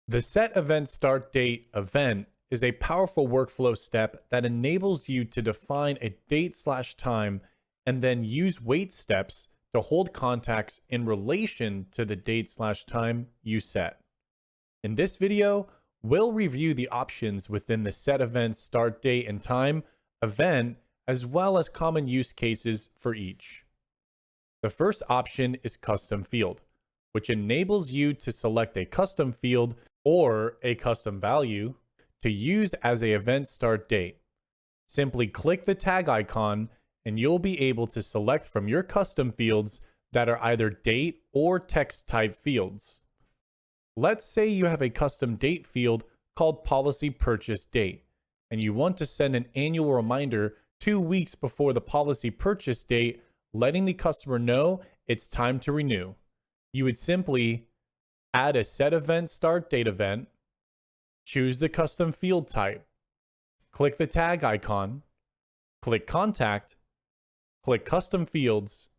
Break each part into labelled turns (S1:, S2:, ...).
S1: The set event start date event is a powerful workflow step that enables you to define a date/time and then use wait steps to hold contacts in relation to the date/time you set. In this video, we'll review the options within the set event start date and time event, as well as common use cases for each. The first option is custom field, which enables you to select a custom field or a custom value to use as a event start date. Simply click the tag icon and you'll be able to select from your custom fields that are either date or text type fields. Let's say you have a custom date field called policy purchase date, and you want to send an annual reminder 2 weeks before the policy purchase date, letting the customer know it's time to renew. You would simply add a set event start date event, choose the custom field type, click the tag icon, click contact, click custom fields,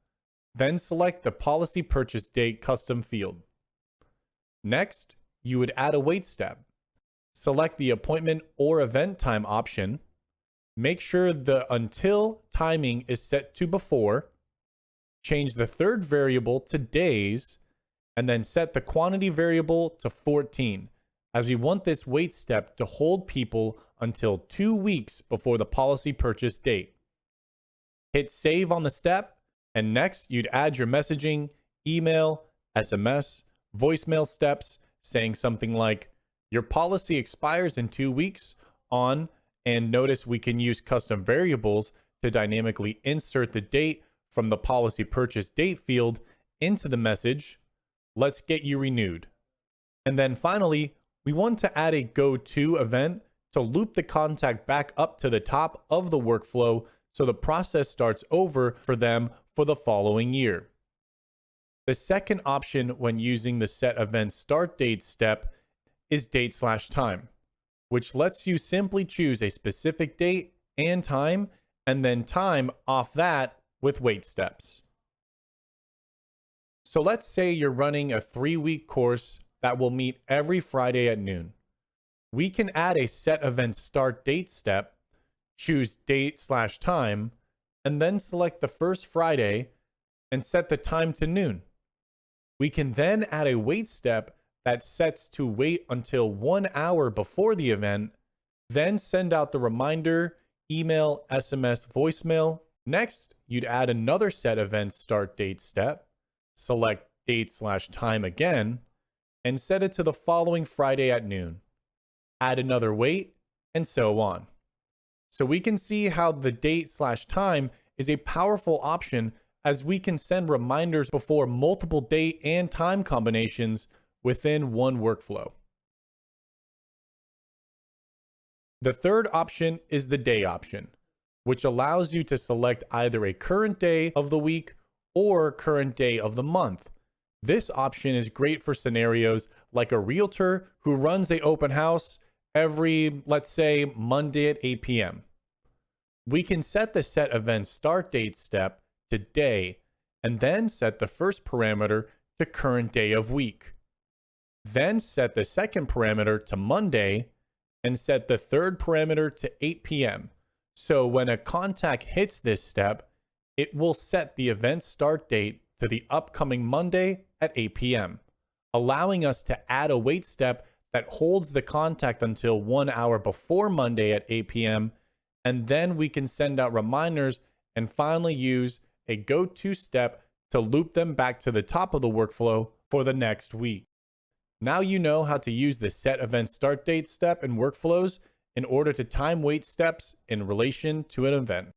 S1: then select the policy purchase date custom field. Next, you would add a wait step. Select the appointment or event time option. Make sure the until timing is set to before. Change the third variable to days, and then set the quantity variable to 14, as we want this wait step to hold people until 2 weeks before the policy purchase date. Hit save on the step, and next you'd add your messaging, email, SMS, voicemail steps saying something like, your policy expires in 2 weeks on, and notice we can use custom variables to dynamically insert the date from the policy purchase date field into the message. Let's get you renewed. And then finally, we want to add a go to event to loop the contact back up to the top of the workflow so the process starts over for them for the following year. The second option when using the set event start date step is date/time, which lets you simply choose a specific date and time, and then time off that with wait steps. So let's say you're running a 3-week course that will meet every Friday at noon. We can add a set event start date step, choose date/time, and then select the first Friday and set the time to noon. We can then add a wait step that sets to wait until 1 hour before the event, then send out the reminder, email, SMS, voicemail. Next, you'd add another set event start date step, select date/time again, and set it to the following Friday at noon. Add another wait, and so on. So we can see how the date/time is a powerful option, as we can send reminders before multiple date and time combinations within one workflow. The third option is the day option, which allows you to select either a current day of the week or current day of the month. This option is great for scenarios like a realtor who runs an open house every, let's say, Monday at 8 p.m. We can set the set event start date step to day, and then set the first parameter to current day of week. Then set the second parameter to Monday, and set the third parameter to 8 p.m. So when a contact hits this step, it will set the event start date to the upcoming Monday at 8 p.m., allowing us to add a wait step that holds the contact until 1 hour before Monday at 8 p.m., and then we can send out reminders and finally use a go-to step to loop them back to the top of the workflow for the next week. Now you know how to use the set event start date step in workflows in order to time wait steps in relation to an event.